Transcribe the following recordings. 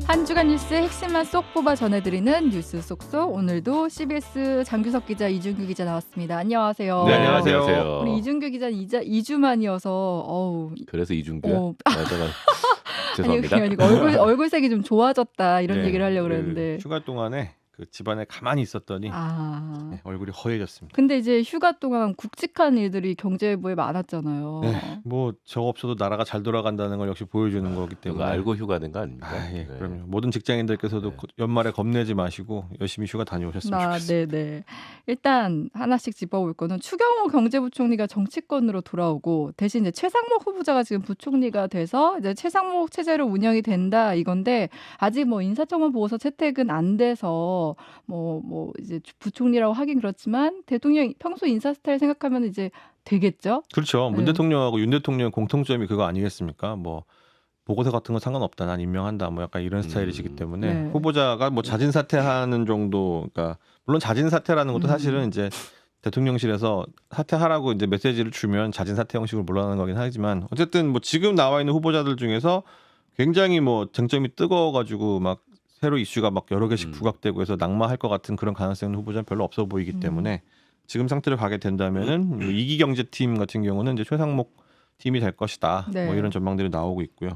한 주간 뉴스의 핵심만 쏙 뽑아 전해드리는 뉴스 쏙쏙. 오늘도 CBS 장규석 기자, 이준규 기자 나왔습니다. 안녕하세요. 네, 안녕하세요. 우리 이준규 기자는 2주 만이어서 그래서 이준규야? 제가 아니, 죄송합니다. 아니, 얼굴색이 좀 좋아졌다 이런 네, 얘기를 하려고 그랬는데 휴가 동안에 그 집안에 가만히 있었더니 얼굴이 허해졌습니다. 근데 이제 휴가 동안 굵직한 일들이 경제부에 많았잖아요. 네, 뭐 저 없어도 나라가 잘 돌아간다는 걸 역시 보여주는 거기 그거 때문에 알고 휴가 낸 거 아닙니까? 예, 네. 그럼요. 모든 직장인들께서도 네. 연말에 겁내지 마시고 열심히 휴가 다녀오셨으면 좋겠습니다. 네네. 일단 하나씩 짚어볼 거는 추경호 경제부총리가 정치권으로 돌아오고 대신 이제 최상목 후보자가 지금 부총리가 돼서 이제 최상목 체제로 운영이 된다 이건데 아직 뭐 인사청문 보고서 채택은 안 돼서 뭐 이제 부총리라고 하긴 그렇지만 대통령 평소 인사 스타일 생각하면 이제 되겠죠? 그렇죠. 문 네. 대통령하고 윤 대통령 공통점이 그거 아니겠습니까? 뭐 보고서 같은 거 상관없다. 난 임명한다. 뭐 약간 이런 스타일이시기 때문에 네. 후보자가 뭐 자진 사퇴하는 정도, 그러니까 물론 자진 사퇴라는 것도 사실은 이제 대통령실에서 사퇴하라고 이제 메시지를 주면 자진 사퇴 형식으로 물러나는 거긴 하지만 어쨌든 뭐 지금 나와 있는 후보자들 중에서 굉장히 뭐 쟁점이 뜨거워가지고 막 새로 이슈가 막 여러 개씩 부각되고 해서 낙마할 것 같은 그런 가능성은 후보자는 별로 없어 보이기 때문에 지금 상태로 가게 된다면은 이기경제팀 같은 경우는 이제 최상목 팀이 될 것이다. 네. 뭐 이런 전망들이 나오고 있고요.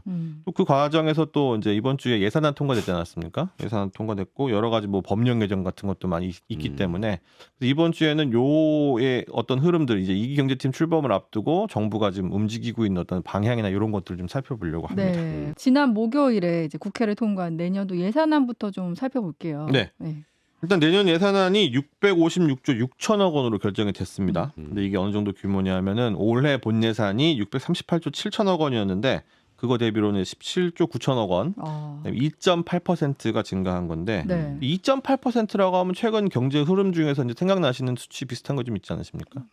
또 그 과정에서 또 이제 이번 주에 예산안 통과됐지 않았습니까? 예산안 통과됐고 여러 가지 뭐 법령 개정 같은 것도 많이 있기 때문에 이번 주에는 요의 어떤 흐름들 이제 이기경제팀 출범을 앞두고 정부가 지금 움직이고 있는 어떤 방향이나 이런 것들을 좀 살펴보려고 합니다. 네. 지난 목요일에 이제 국회를 통과한 내년도 예산안부터 좀 살펴볼게요. 네. 일단 내년 예산안이 656조 6천억 원으로 결정이 됐습니다. 근데 이게 어느 정도 규모냐면은 올해 본 예산이 638조 7천억 원이었는데 그거 대비로는 17조 9천억 원, 2.8%가 증가한 건데 네. 2.8%라고 하면 최근 경제 흐름 중에서 이제 생각나시는 수치 비슷한 거 좀 있지 않으십니까?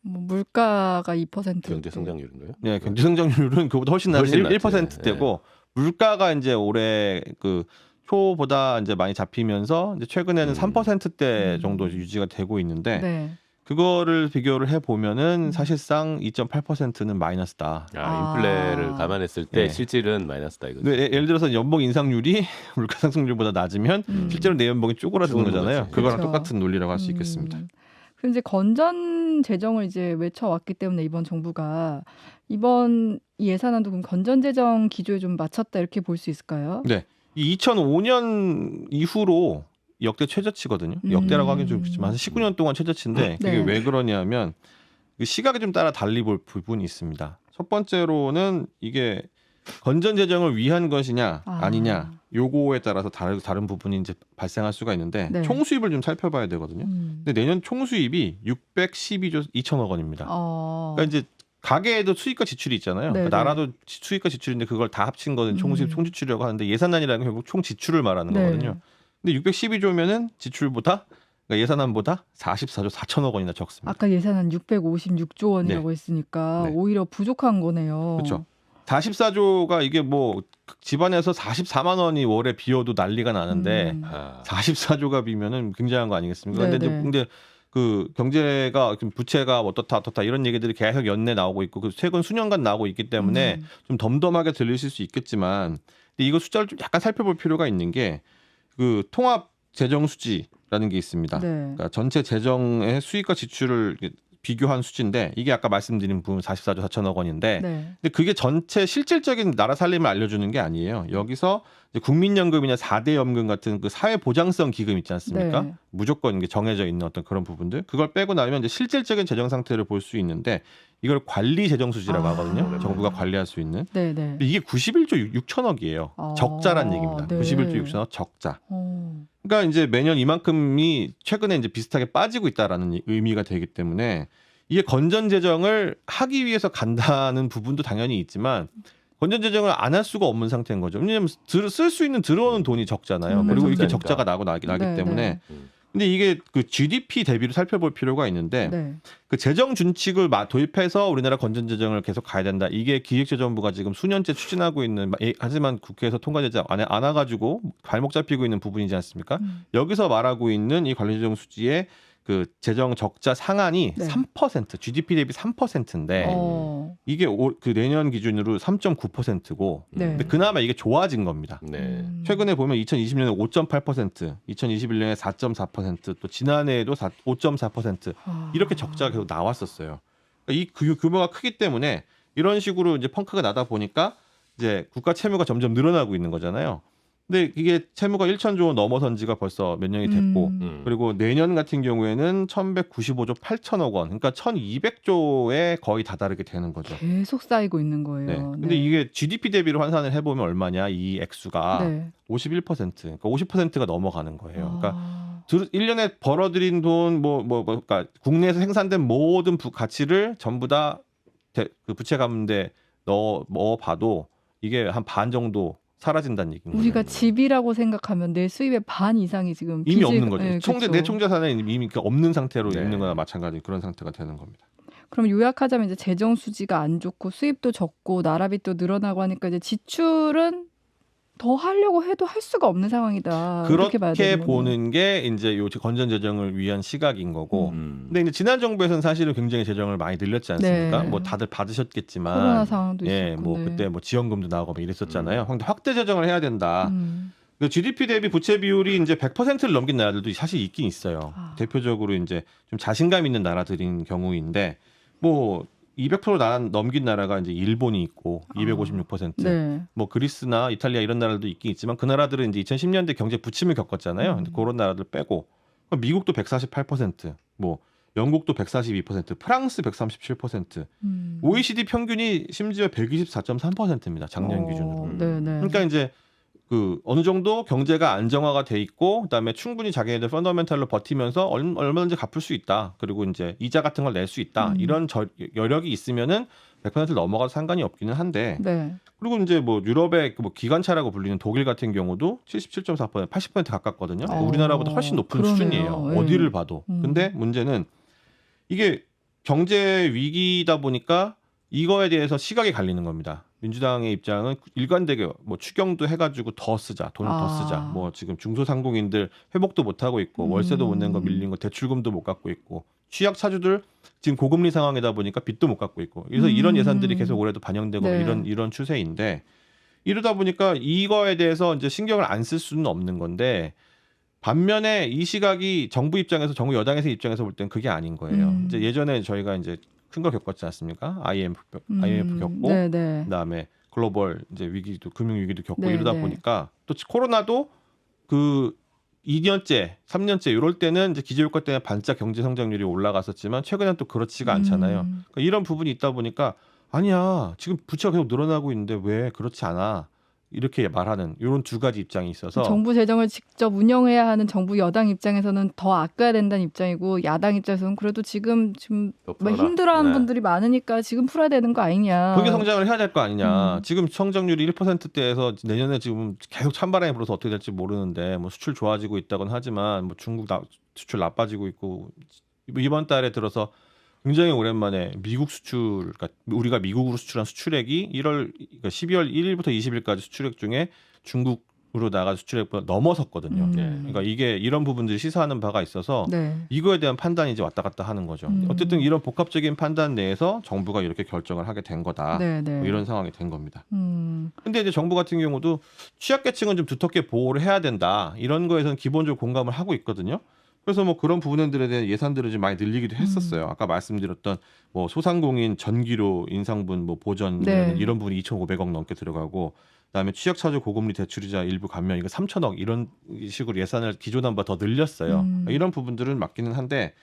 뭐 물가가 2%. 경제 성장률인가요? 네, 경제 성장률은 그보다 훨씬 낮은 훨씬 1%대고 물가가 이제 올해 그 표보다 이제 많이 잡히면서 이제 최근에는 3%대 정도 유지가 되고 있는데 네. 그거를 비교를 해 보면은 사실상 2.8%는 마이너스다. 인플레를 감안했을 때 네. 실질은 마이너스다 이거죠. 네, 예를 들어서 연봉 인상률이 물가 상승률보다 낮으면 실제로 내 연봉이 쪼그라드는 쪼그라드는 거잖아요. 거지. 그거랑 그렇죠. 똑같은 논리라고 할 수 있겠습니다. 그럼 이제 건전 재정을 이제 외쳐왔기 때문에 이번 정부가 이번 예산안도 그럼 건전 재정 기조에 좀 맞췄다 이렇게 볼 수 있을까요? 네. 이 2005년 이후로 역대 최저치거든요. 역대라고 하긴 좀 그렇지만 한 19년 동안 최저치인데 그게 네. 왜 그러냐면 그 시각에 좀 따라 달리 볼 부분이 있습니다. 첫 번째로는 이게 건전 재정을 위한 것이냐 아니냐 요거에 따라서 다른 부분이 이제 발생할 수가 있는데 네. 총수입을 좀 살펴봐야 되거든요. 근데 내년 총수입이 612조 2천억 원입니다. 그러니까 이제 가계에도 수입과 지출이 있잖아요. 네네. 그러니까 나라도 수입과 지출인데 그걸 다 합친 거는 총수입, 총지출이라고 하는데 예산안이라는 건 결국 총지출을 말하는 네. 거거든요. 근데 612조면은 지출보다 그러니까 예산안보다 44조 4천억 원이나 적습니다. 아까 예산안 656조 원이라고 했으니까 네. 오히려 부족한 거네요. 그렇죠. 44조가 이게 뭐 집안에서 44만 원이 월에 비어도 난리가 나는데 44조가 비면은 굉장한 거 아니겠습니까? 근데 그 경제가 부채가 어떻다 이런 얘기들이 계속 연내 나오고 있고 그 최근 수년간 나오고 있기 때문에 좀 덤덤하게 들리실 수 있겠지만 근데 이거 숫자를 좀 약간 살펴볼 필요가 있는 게 그 통합 재정 수지라는 게 있습니다. 네. 그러니까 전체 재정의 수입과 지출을 비교한 수치인데 이게 아까 말씀드린 부분 44조 4천억 원인데 근데 그게 전체 실질적인 나라 살림을 알려주는 게 아니에요. 여기서 이제 국민연금이나 4대 연금 같은 그 사회보장성 기금 있지 않습니까? 네. 무조건 이게 정해져 있는 어떤 그런 부분들 그걸 빼고 나면 이제 실질적인 재정 상태를 볼 수 있는데 이걸 관리 재정 수지라고 하거든요. 정부가 관리할 수 있는. 근데 이게 91조 6천억이에요. 적자란 얘기입니다. 네. 91조 6천억 적자. 그러니까 이제 매년 이만큼이 최근에 이제 비슷하게 빠지고 있다라는 의미가 되기 때문에 이게 건전 재정을 하기 위해서 간다는 부분도 당연히 있지만 건전 재정을 안 할 수가 없는 상태인 거죠. 왜냐하면 쓸 수 있는 들어오는 돈이 적잖아요. 그리고 이게 적자가 나기 때문에. 근데 이게 그 GDP 대비로 살펴볼 필요가 있는데 그 재정 준칙을 도입해서 우리나라 건전 재정을 계속 가야 된다. 이게 기획재정부가 지금 수년째 추진하고 있는 하지만 국회에서 통과되지 않아가지고 발목 잡히고 있는 부분이지 않습니까? 여기서 말하고 있는 이 관리재정 수지의 그 재정 적자 상한이 네. 3%, GDP 대비 3%인데 이게 그 내년 기준으로 3.9%고 네. 근데 그나마 이게 좋아진 겁니다. 네. 최근에 보면 2020년에 5.8%, 2021년에 4.4%, 또 지난해에도 5.4% 이렇게 적자가 계속 나왔었어요. 그러니까 이 규모가 크기 때문에 이런 식으로 이제 펑크가 나다 보니까 이제 국가 채무가 점점 늘어나고 있는 거잖아요. 근데 이게 채무가 1,000조 원 넘어선 지가 벌써 몇 년이 됐고 그리고 내년 같은 경우에는 1,195조 8천억 원, 그러니까 1,200조에 거의 다다르게 되는 거죠. 계속 쌓이고 있는 거예요. 네. 근데 이게 GDP 대비로 환산을 해보면 얼마냐? 이 액수가 네. 51%, 그러니까 50%가 넘어가는 거예요. 그러니까 아. 1년에 벌어들인 돈, 그러니까 국내에서 생산된 모든 가치를 전부 다 그 부채 갚는데 넣어봐도 이게 한 반 정도 사라진다는 얘기인 우리가 거예요. 집이라고 생각하면 내 수입의 반 이상이 지금 이미 빚을- 없는 거죠. 네, 내 그렇죠. 총자산에 이미 없는 상태로 네. 있는 거나 마찬가지 그런 상태가 되는 겁니다. 그럼 요약하자면 이제 재정 수지가 안 좋고 수입도 적고 나라빚도 늘어나고 하니까 이제 지출은 더 하려고 해도 할 수가 없는 상황이다. 이렇게 봐야 그렇게 되는 거네요. 보는 게 이제 요 건전 재정을 위한 시각인 거고. 근데 이제 지난 정부에서는 사실은 굉장히 재정을 많이 늘렸지 않습니까? 네. 뭐 다들 받으셨겠지만, 코로나 상황도 예, 있었고. 뭐 네. 그때 뭐 지원금도 나오고 뭐 이랬었잖아요. 근데 확대 재정을 해야 된다. 그 GDP 대비 부채 비율이 이제 100%를 넘긴 나라들도 사실 있긴 있어요. 대표적으로 이제 좀 자신감 있는 나라들인 경우인데 뭐 200% 넘긴 나라가 이제 일본이 있고 256%. 네. 뭐 그리스나 이탈리아 이런 나라들도 있긴 있지만 그 나라들은 이제 2010년대 경제 부침을 겪었잖아요. 근데 그런 나라들 빼고 미국도 148%, 뭐 영국도 142%, 프랑스 137%, OECD 평균이 심지어 124.3%입니다. 작년 기준으로. 네, 네. 그러니까 이제 그 어느 정도 경제가 안정화가 돼 있고 그다음에 충분히 자기네들 펀더멘탈로 버티면서 얼마든지 갚을 수 있다. 그리고 이제 이자 같은 걸 낼 수 있다. 이런 여력이 있으면은 100%를 넘어가도 상관이 없기는 한데. 네. 그리고 이제 뭐 유럽의 뭐 기관차라고 불리는 독일 같은 경우도 77.4%, 80% 가깝거든요. 우리나라보다 훨씬 높은 그러네요. 수준이에요. 네. 어디를 봐도. 근데 문제는 이게 경제 위기다 보니까 이거에 대해서 시각이 갈리는 겁니다. 민주당의 입장은 일관되게 뭐 추경도 해가지고 더 쓰자, 돈을 더 쓰자. 뭐 지금 중소상공인들 회복도 못 하고 있고 월세도 못 낸 거 밀린 거 대출금도 못 갚고 있고 취약차주들 지금 고금리 상황이다 보니까 빚도 못 갚고 있고 그래서 이런 예산들이 계속 올해도 반영되고 네. 이런 추세인데 이러다 보니까 이거에 대해서 이제 신경을 안 쓸 수는 없는 건데 반면에 이 시각이 정부 입장에서 정부 여당에서 입장에서 볼 땐 그게 아닌 거예요. 이제 예전에 저희가 이제 큰 걸 겪었지 않습니까? IMF 겪고 네네. 그다음에 글로벌 이제 위기도 금융 위기도 겪고 네, 이러다 네. 보니까 또 코로나도 그 2년째, 3년째 이럴 때는 이제 기저효과 때문에 반짝 경제 성장률이 올라갔었지만 최근엔 또 그렇지가 않잖아요. 그러니까 이런 부분이 있다 보니까 아니야 지금 부채가 계속 늘어나고 있는데 왜 그렇지 않아 이렇게 말하는 이런 두 가지 입장이 있어서 정부 재정을 직접 운영해야 하는 정부 여당 입장에서는 더 아껴야 된다는 입장이고 야당 입장에서는 그래도 지금 뭐 힘들어하는 분들이 많으니까 지금 풀어야 되는 거 아니냐. 경기 성장을 해야 될 거 아니냐. 지금 성장률이 1%대에서 내년에 지금 계속 찬바람이 불어서 어떻게 될지 모르는데 뭐 수출 좋아지고 있다곤 하지만 뭐 중국 수출 나빠지고 있고 이번 달에 들어서 굉장히 오랜만에 미국 수출, 그러니까 우리가 미국으로 수출한 수출액이 12월 1일부터 20일까지 수출액 중에 중국으로 나간 수출액보다 넘어섰거든요. 그러니까 이게 이런 부분들이 시사하는 바가 있어서 네. 이거에 대한 판단이 이제 왔다 갔다 하는 거죠. 어쨌든 이런 복합적인 판단 내에서 정부가 이렇게 결정을 하게 된 거다. 네, 네. 뭐 이런 상황이 된 겁니다. 근데 이제 정부 같은 경우도 취약계층은 좀 두텁게 보호를 해야 된다. 이런 거에서는 기본적으로 공감을 하고 있거든요. 그래서 뭐 그런 부분들에 대한 예산들을 좀 많이 늘리기도 했었어요. 아까 말씀드렸던 뭐 소상공인 전기료 인상분 뭐 보전 네. 이런 부분이 2,500억 넘게 들어가고 그다음에 취약차주 고금리 대출이자 일부 감면 이거 3,000억 이런 식으로 예산을 기존한보다 더 늘렸어요. 이런 부분들은 맞기는 한데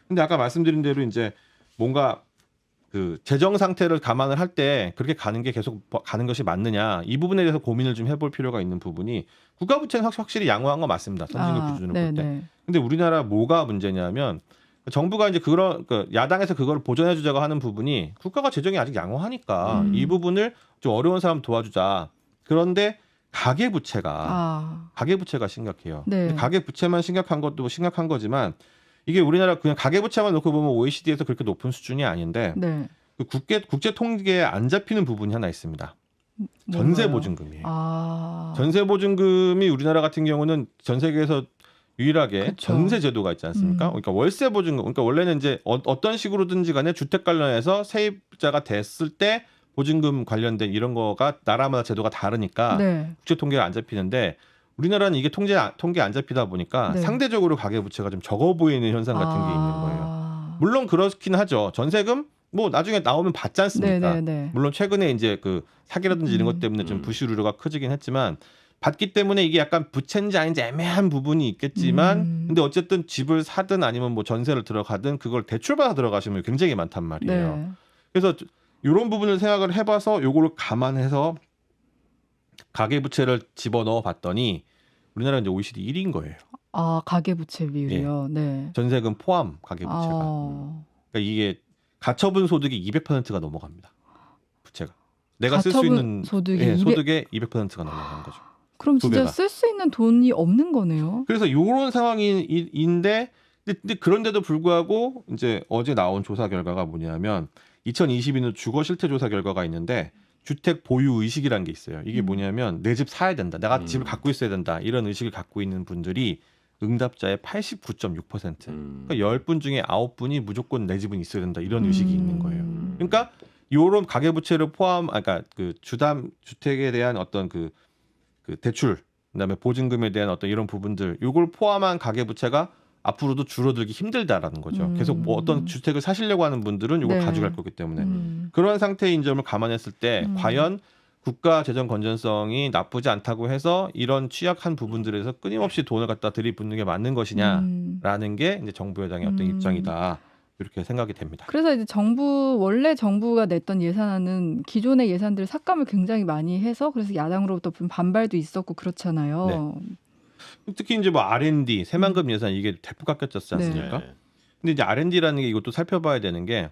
근데 아까 말씀드린 대로 이제 뭔가 그 재정 상태를 감안을 할 때 그렇게 가는 게 계속 가는 것이 맞느냐 이 부분에 대해서 고민을 좀 해볼 필요가 있는 부분이 국가 부채는 확실히 양호한 거 맞습니다. 선진국 기준으로 볼 때. 네. 근데 우리나라 뭐가 문제냐면 정부가 이제 그런 야당에서 그걸 보전해 주자고 하는 부분이 국가가 재정이 아직 양호하니까 이 부분을 좀 어려운 사람 도와주자. 그런데 가계 부채가 심각해요. 네. 가계 부채만 심각한 것도 심각한 거지만 이게 우리나라 그냥 가계 부채만 놓고 보면 OECD에서 그렇게 높은 수준이 아닌데 네. 그 국제 통계에 안 잡히는 부분이 하나 있습니다. 전세 보증금이에요. 전세 보증금이 우리나라 같은 경우는 전 세계에서 유일하게 그쵸. 전세 제도가 있지 않습니까? 그러니까 월세 보증금. 그러니까 원래는 이제 어떤 식으로든지 간에 주택 관련해서 세입자가 됐을 때 보증금 관련된 이런 거가 나라마다 제도가 다르니까 네. 국제 통계가 안 잡히는데 우리나라는 이게 통계 안 잡히다 보니까 네. 상대적으로 가계부채가 좀 적어 보이는 현상 같은 게 있는 거예요. 물론 그렇긴 하죠. 전세금 뭐 나중에 나오면 받지 않습니까? 네네네. 물론 최근에 이제 그 사기라든지 이런 것 때문에 좀 부실 우려가 커지긴 했지만 받기 때문에 이게 약간 부채인지 아닌지 애매한 부분이 있겠지만 근데 어쨌든 집을 사든 아니면 뭐 전세를 들어가든 그걸 대출받아 들어가시면 굉장히 많단 말이에요. 네. 그래서 이런 부분을 생각을 해봐서 요거를 감안해서 가계부채를 집어넣어 봤더니 우리나라가 이제 OECD 1위인 거예요. 아, 가계부채 비율이요. 네. 전세금 포함 가계부채가. 그러니까 이게 가처분 소득이 200%가 넘어갑니다. 부채가. 내가 쓸 수 가처분 있는 소득이 예, 200 소득의 200%가 넘어가는 거죠. 그럼 두 진짜 배가. 쓸 수 있는 돈이 없는 거네요. 그래서 이런 상황인데 근데 그런데도 불구하고 이제 어제 나온 조사 결과가 뭐냐면 2022년 주거 실태 조사 결과가 있는데 주택 보유 의식이라는 게 있어요. 이게 뭐냐면 내 집 사야 된다. 내가 집을 갖고 있어야 된다. 이런 의식을 갖고 있는 분들이 응답자의 89.6%. 그러니까 10분 중에 9분이 무조건 내 집은 있어야 된다. 이런 의식이 있는 거예요. 그러니까 요런 가계부채를 그러니까 그 주택에 대한 어떤 그 대출, 그다음에 보증금에 대한 어떤 이런 부분들, 요걸 포함한 가계부채가 앞으로도 줄어들기 힘들다라는 거죠. 계속 뭐 어떤 주택을 사시려고 하는 분들은 이걸 네. 가져갈 거기 때문에 그런 상태인 점을 감안했을 때 과연 국가 재정 건전성이 나쁘지 않다고 해서 이런 취약한 부분들에서 끊임없이 돈을 갖다 들이붓는 게 맞는 것이냐라는 게 이제 정부 여당의 어떤 입장이다. 이렇게 생각이 됩니다. 그래서 이제 원래 정부가 냈던 예산안은 기존의 예산들 삭감을 굉장히 많이 해서 그래서 야당으로부터 좀 반발도 있었고 그렇잖아요. 특히 이제 뭐 R&D, 새만금 예산 이게 대폭 깎였지 않습니까? 네. 근데 이제 R&D라는 게 이것도 살펴봐야 되는 게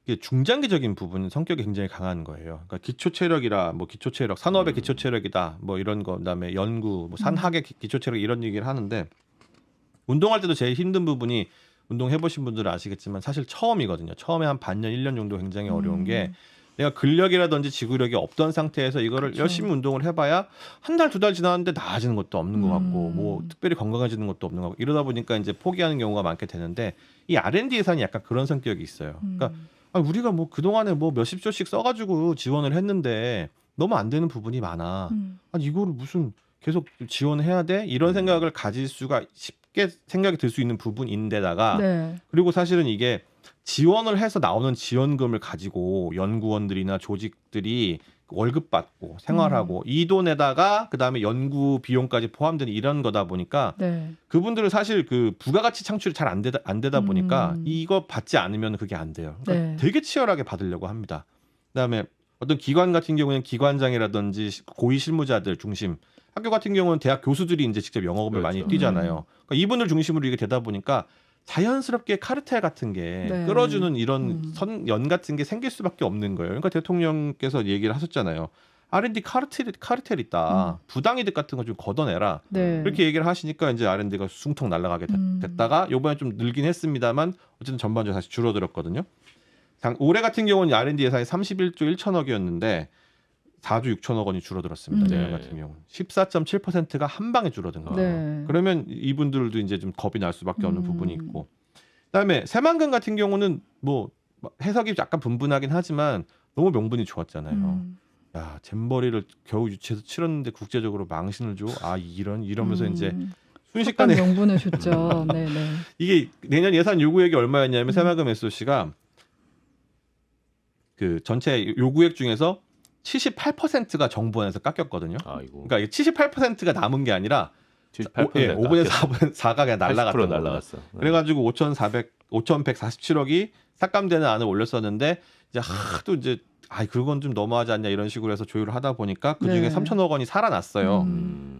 이게 중장기적인 부분 성격이 굉장히 강한 거예요. 그러니까 기초 체력이라 뭐 기초 체력, 산업의 기초 체력이다, 뭐 이런 거, 그다음에 연구, 뭐 산학의 기초 체력 이런 얘기를 하는데 운동할 때도 제일 힘든 부분이 운동해보신 분들은 아시겠지만 사실 처음이거든요. 처음에 한 반년, 1년 정도 굉장히 어려운 게 내가 근력이라든지 지구력이 없던 상태에서 이거를 그쵸. 열심히 운동을 해봐야 한 달, 2달 지났는데 나아지는 것도 없는 것 같고 뭐 특별히 건강해지는 것도 없는 것 같고 이러다 보니까 이제 포기하는 경우가 많게 되는데 이 R&D 예산이 약간 그런 성격이 있어요. 그러니까 우리가 뭐 그동안에 뭐 몇십 조씩 써가지고 지원을 했는데 너무 안 되는 부분이 많아. 아니 이거를 무슨 계속 지원해야 돼? 이런 생각을 가질 수가 쉽게 생각이 들 수 있는 부분인데다가 네. 그리고 사실은 이게 지원을 해서 나오는 지원금을 가지고 연구원들이나 조직들이 월급 받고 생활하고 이 돈에다가 그다음에 연구 비용까지 포함된 이런 거다 보니까 네. 그분들은 사실 그 부가가치 창출이 잘 안 되다 보니까 이거 받지 않으면 그게 안 돼요. 그러니까 네. 되게 치열하게 받으려고 합니다. 그다음에 어떤 기관 같은 경우에는 기관장이라든지 고위 실무자들 중심, 학교 같은 경우는 대학 교수들이 이제 직접 영업을 많이 그렇죠. 뛰잖아요. 그러니까 이분들 중심으로 이게 되다 보니까 자연스럽게 카르텔 같은 게 네. 끌어주는 이런 선연 같은 게 생길 수밖에 없는 거예요. 그러니까 대통령께서 얘기를 하셨잖아요. R&D 카르텔 있다. 부당이득 같은 거 좀 걷어내라. 네. 이렇게 얘기를 하시니까 이제 R&D가 숭통 날아가게 됐다가 이번에 좀 늘긴 했습니다만 어쨌든 전반적으로 다시 줄어들었거든요. 올해 같은 경우는 R&D 예산이 31조 1천억이었는데 4조 6천억 원이 줄어들었습니다. 내년 같은 경우는 14.7%가 한 방에 줄어든 거예요. 네. 그러면 이분들도 이제 좀 겁이 날 수밖에 없는 부분이 있고, 그다음에 새만금 같은 경우는 뭐 해석이 약간 분분하긴 하지만 너무 명분이 좋았잖아요. 야, 잼버리를 겨우 유치해서 치렀는데 국제적으로 망신을 줘. 아 이러면서 이제 순식간에 명분을 줬죠. 네네. 이게 내년 예산 요구액이 얼마였냐면 새만금 SOC가 그 전체 요구액 중에서 78%가 정부안에서 깎였거든요. 아이고. 그러니까 이게 78%가 남은 게 아니라 78% 5분의 4가 그냥 날라갔던 80% 거예요. 날라갔어. 그래가지고 5,147억이 삭감되는 안을 올렸었는데 이제 하도 이제 그건 좀 너무하지 않냐 이런 식으로 해서 조율을 하다 보니까 그중에 네. 3천억 원이 살아났어요.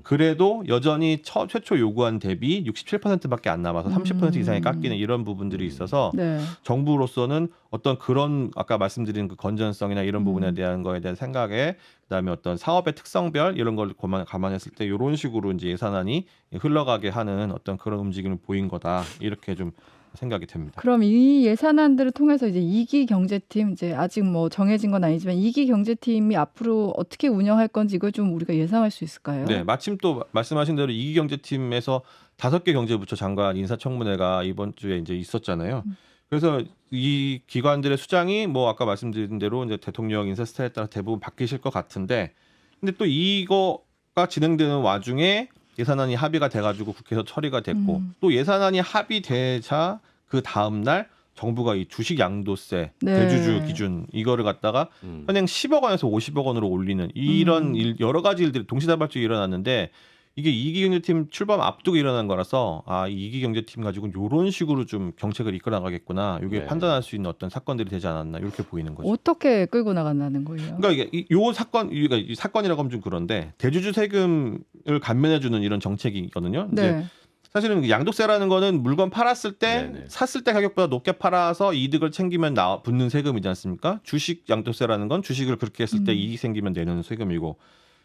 그래도 여전히 최초 요구안 대비 67%밖에 안 남아서 30% 이상이 깎이는 이런 부분들이 있어서 네. 정부로서는 어떤 그런 아까 말씀드린 그 건전성이나 이런 부분에 대한 거에 대한 생각에 그다음에 어떤 사업의 특성별 이런 걸 감안했을 때 이런 식으로 이제 예산안이 흘러가게 하는 어떤 그런 움직임을 보인 거다 이렇게 좀 생각이 됩니다. 그럼 이 예산안들을 통해서 이제 2기 경제팀 이제 아직 뭐 정해진 건 아니지만 2기 경제팀이 앞으로 어떻게 운영할 건지 이걸 좀 우리가 예상할 수 있을까요? 네, 마침 또 말씀하신 대로 2기 경제팀에서 5개 경제부처 장관 인사청문회가 이번 주에 이제 있었잖아요. 그래서 이 기관들의 수장이 뭐 아까 말씀드린 대로 이제 대통령 인사 스타일에 따라 대부분 바뀌실 것 같은데, 근데 또 이거가 진행되는 와중에 예산안이 합의가 돼가지고 국회에서 처리가 됐고 또 예산안이 합의되자 그 다음 날 정부가 이 주식 양도세 네. 대주주 기준 이거를 갖다가 현행 10억 원에서 50억 원으로 올리는 이런 여러 가지 일들이 동시다발적으로 일어났는데, 이게 2기 경제팀 출범 앞두고 일어난 거라서 이 2기 경제팀 가지고는 이런 식으로 좀 정책을 이끌어 나가겠구나, 이게 네. 판단할 수 있는 어떤 사건들이 되지 않았나 이렇게 보이는 거죠. 어떻게 끌고 나간다는 거예요? 그러니까 이게 요 사건, 이 사건이라고 하면 좀 그런데 대주주 세금을 감면해주는 이런 정책이거든요. 이제 네. 사실은 양도세라는 거는 물건 팔았을 때 네네. 샀을 때 가격보다 높게 팔아서 이득을 챙기면 붙는 세금이지 않습니까? 주식 양도세라는 건 주식을 그렇게 했을 때 이익 생기면 내는 세금이고,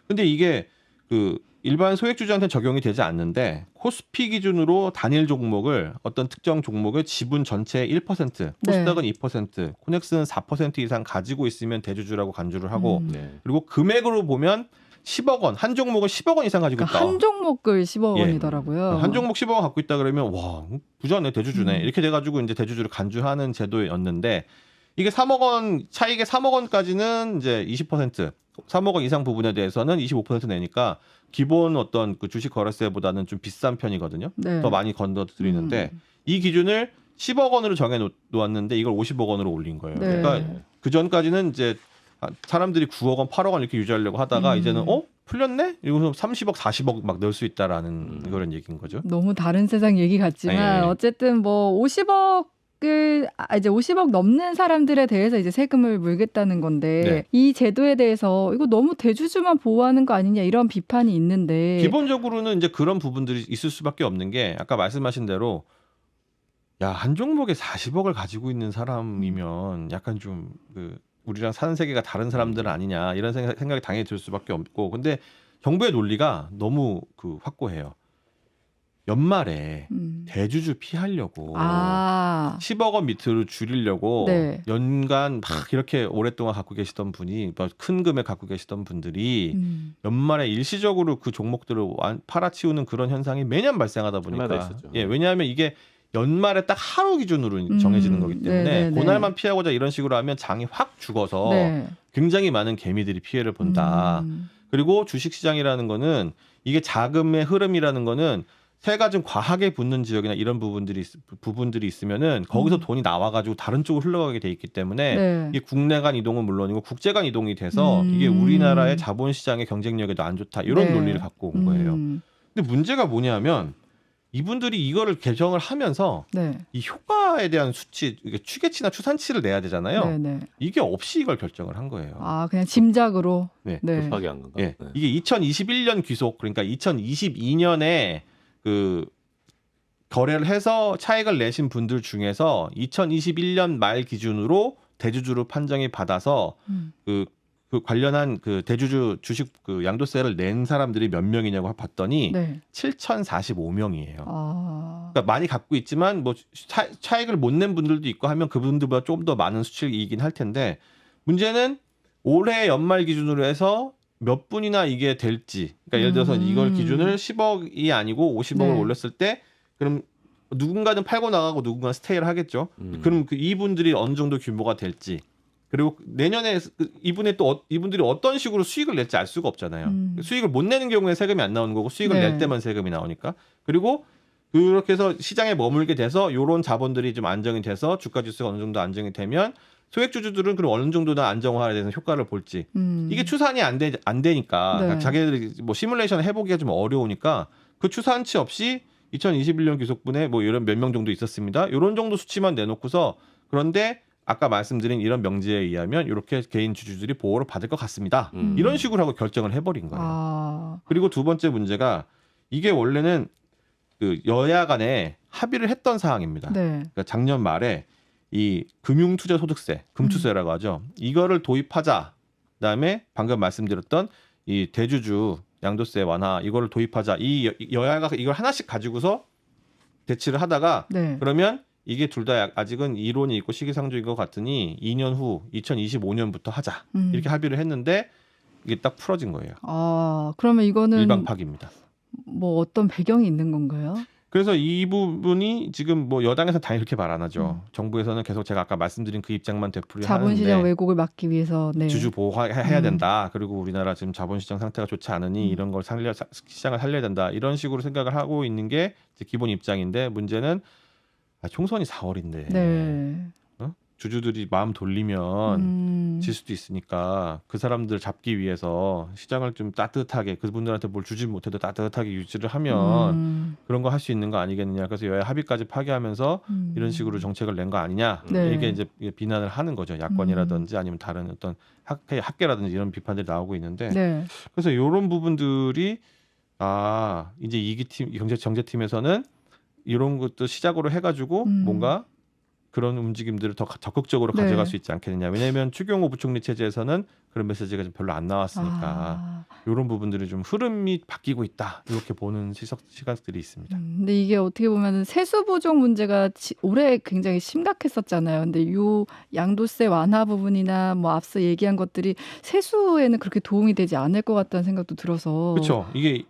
근데 이게 그 일반 소액주주한테는 적용이 되지 않는데 코스피 기준으로 단일 종목을 어떤 특정 종목의 지분 전체의 1%, 코스닥은 2%, 코넥스는 4% 이상 가지고 있으면 대주주라고 간주를 하고, 네. 그리고 금액으로 보면 10억 원, 한 종목은 10억 원 이상 가지고 그러니까 있다. 한 종목을 10억 예. 원이더라고요. 한 종목 10억 원 갖고 있다 그러면 와, 부자네, 대주주네. 음. 이렇게 돼가지고 이제 대주주를 간주하는 제도였는데, 이게 3억 원 차익의 3억 원까지는 이제 20%, 3억 원 이상 부분에 대해서는 25% 내니까 기본 어떤 그 주식 거래세보다는 좀 비싼 편이거든요. 네. 더 많이 건너드리는데 이 기준을 10억 원으로 정해 놓았는데 이걸 50억 원으로 올린 거예요. 네. 그러니까 그 전까지는 이제 사람들이 9억 원, 8억 원 이렇게 유지하려고 하다가 이제는 풀렸네? 이러면서 30억, 40억 막 넣을 수 있다라는 그런 얘기인 거죠. 너무 다른 세상 얘기 같지만 네. 어쨌든 뭐 50억 이제 50억 넘는 사람들에 대해서 이제 세금을 물겠다는 건데 네. 이 제도에 대해서 이거 너무 대주주만 보호하는 거 아니냐 이런 비판이 있는데 기본적으로는 이제 그런 부분들이 있을 수밖에 없는 게, 아까 말씀하신 대로 야, 한 종목에 40억을 가지고 있는 사람이면 약간 좀 그 우리랑 사는 세계가 다른 사람들은 아니냐 이런 생각이 당연히 들 수밖에 없고, 근데 정부의 논리가 너무 그 확고해요. 연말에 대주주 피하려고 10억 원 밑으로 줄이려고 네. 연간 막 이렇게 오랫동안 갖고 계시던 분이, 큰 금액 갖고 계시던 분들이 연말에 일시적으로 그 종목들을 팔아치우는 그런 현상이 매년 발생하다 보니까, 있었죠. 예, 왜냐하면 이게 연말에 딱 하루 기준으로 정해지는 거기 때문에 네네네. 그날만 피하고자 이런 식으로 하면 장이 확 죽어서 네. 굉장히 많은 개미들이 피해를 본다. 그리고 주식시장이라는 거는 이게 자금의 흐름이라는 거는 세가 좀 과하게 붙는 지역이나 이런 부분들이 있으면은 거기서 돈이 나와가지고 다른 쪽으로 흘러가게 돼 있기 때문에 네. 이게 국내 간 이동은 물론이고 국제 간 이동이 돼서 이게 우리나라의 자본시장의 경쟁력에도 안 좋다, 이런 네. 논리를 갖고 온 거예요. 근데 문제가 뭐냐면 이분들이 이거를 개정을 하면서 네. 이 효과에 대한 수치, 이게 추계치나 추산치를 내야 되잖아요. 네네. 이게 없이 이걸 결정을 한 거예요. 아 그냥 짐작으로. 네. 네. 급하게 한 건가? 예. 네. 이게 2021년 귀속, 그러니까 2022년에 그 거래를 해서 차익을 내신 분들 중에서 2021년 말 기준으로 대주주로 판정이 받아서 그 관련한 그 대주주 주식 그 양도세를 낸 사람들이 몇 명이냐고 봤더니 네. 7,045명이에요. 아. 그러니까 많이 갖고 있지만 뭐 차익을 못 낸 분들도 있고 하면 그분들보다 좀 더 많은 수치이긴 할 텐데, 문제는 올해 연말 기준으로 해서 몇 분이나 이게 될지. 그러니까 예를 들어서 이걸 기준을 10억이 아니고 50억을 네. 올렸을 때 그럼 누군가는 팔고 나가고 누군가는 스테이를 하겠죠. 그럼 그 이분들이 어느 정도 규모가 될지, 그리고 내년에 이분들이 어떤 식으로 수익을 낼지 알 수가 없잖아요. 수익을 못 내는 경우에 세금이 안 나오는 거고, 수익을 네. 낼 때만 세금이 나오니까. 그리고 그렇게 해서 시장에 머물게 돼서 이런 자본들이 좀 안정이 돼서 주가 지수가 어느 정도 안정이 되면 소액주주들은 그럼 어느 정도나 안정화에 대해서 효과를 볼지. 이게 추산이 안 되니까 네. 그러니까 자기들이 뭐 시뮬레이션 해보기가 좀 어려우니까 그 추산치 없이 2021년 귀속분에 뭐 이런 몇 명 정도 있었습니다. 이런 정도 수치만 내놓고서, 그런데 아까 말씀드린 이런 명제에 의하면 이렇게 개인 주주들이 보호를 받을 것 같습니다. 이런 식으로 하고 결정을 해버린 거예요. 아. 그리고 두 번째 문제가, 이게 원래는 그 여야 간에 합의를 했던 사항입니다. 네. 그러니까 작년 말에 이 금융투자소득세, 금투세라고 하죠. 이거를 도입하자. 그다음에 방금 말씀드렸던 이 대주주 양도세 완화 이거를 도입하자. 이 여야가 이걸 하나씩 가지고서 대치를 하다가 네. 그러면 이게 둘 다 아직은 이론이 있고 시기상조인 것 같으니 2년 후 2025년부터 하자 이렇게 합의를 했는데 이게 딱 풀어진 거예요. 아, 그러면 이거는 일방 파기입니다. 뭐 어떤 배경이 있는 건가요? 그래서 이 부분이 지금 뭐 여당에서는 당연히 그렇게 말 안 하죠. 정부에서는 계속 제가 아까 말씀드린 그 입장만 되풀이 자본시장 하는데 왜곡을 막기 위해서 네. 주주 보호해야 된다. 그리고 우리나라 지금 자본시장 상태가 좋지 않으니 이런 걸 시장을 살려야 된다. 이런 식으로 생각을 하고 있는 게 이제 기본 입장인데 문제는 총선이 4월인데 네. 주주들이 마음 돌리면 질 수도 있으니까 그 사람들 잡기 위해서 시장을 좀 따뜻하게 그분들한테 뭘 주지 못해도 따뜻하게 유지를 하면 그런 거 할 수 있는 거 아니겠느냐. 그래서 여야 합의까지 파기하면서 이런 식으로 정책을 낸 거 아니냐. 네. 이게 이제 비난을 하는 거죠. 야권이라든지 아니면 다른 어떤 학계라든지 이런 비판들이 나오고 있는데 네. 그래서 이런 부분들이 이제 이기팀 경제팀에서는 이런 것도 시작으로 해가지고 뭔가 그런 움직임들을 더 적극적으로 네. 가져갈 수 있지 않겠느냐. 왜냐하면 추경호 부총리 체제에서는 그런 메시지가 좀 별로 안 나왔으니까 이런 부분들이 좀 흐름이 바뀌고 있다. 이렇게 보는 시각들이 있습니다. 근데 이게 어떻게 보면 세수 부족 문제가 올해 굉장히 심각했었잖아요. 근데 요 양도세 완화 부분이나 뭐 앞서 얘기한 것들이 세수에는 그렇게 도움이 되지 않을 것 같다는 생각도 들어서. 그렇죠. 이게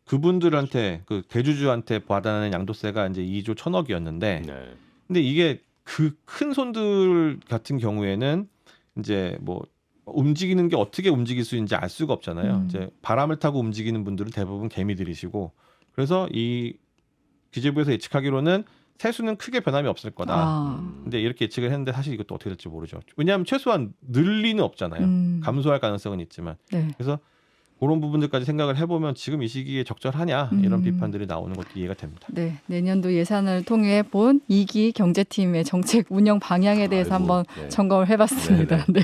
그분들한테 그 대주주한테 받아내는 양도세가 이제 2조 1,000억이었는데 네. 근데 이게 그 큰 손들 같은 경우에는 이제 뭐 움직이는 게 어떻게 움직일 수 있는지 알 수가 없잖아요. 이제 바람을 타고 움직이는 분들은 대부분 개미들이시고 그래서 이 기재부에서 예측하기로는 세수는 크게 변함이 없을 거다. 근데 이렇게 예측을 했는데 사실 이것도 어떻게 될지 모르죠. 왜냐하면 최소한 늘 리는 없잖아요. 감소할 가능성은 있지만. 네. 그래서 그런 부분들까지 생각을 해보면 지금 이 시기에 적절하냐 이런 비판들이 나오는 것도 이해가 됩니다. 네, 내년도 예산을 통해 본 2기 경제팀의 정책 운영 방향에 대해서 아이고, 한번 네. 점검을 해봤습니다. 네.